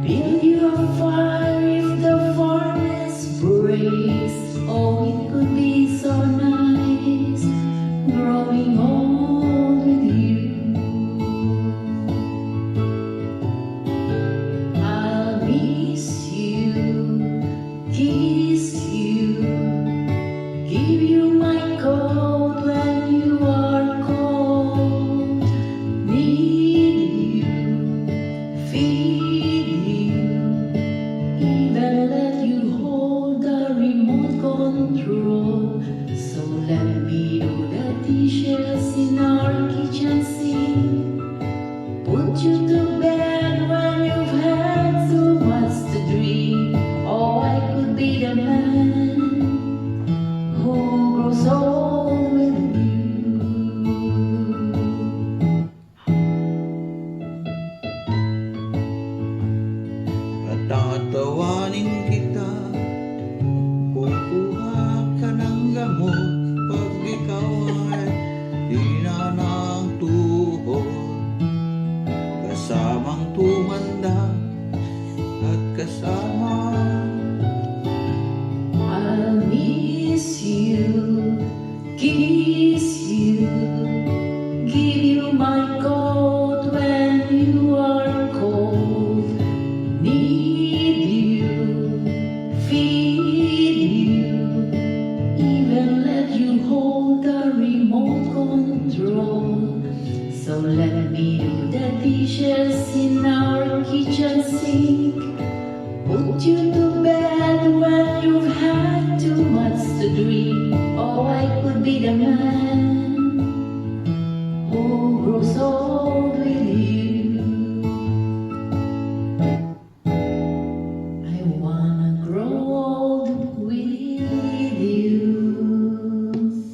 Build you a fire if the furnace breaks. Oh, it could be so nice growing old with you. I'll miss you, kiss you, give you my coat when you are cold. Need you, feed you, even let you hold the remote control. So let me do the dishes in our kitchen sink. Put you to bed when you've had so much to drink. Oh, I could be the man who grows old with you. Patatawanin kita, kukuha ka ng gamot pag ikaw ay hina ng tuhod. Kasamang tumanda at kasama. I'll miss you, kiss you, give you my coat when you are cold. Need you, feed you, even let you hold the remote control. So let me do the dishes in our kitchen sink. Put you to bed when you've had too much to drink. Oh, I could be the man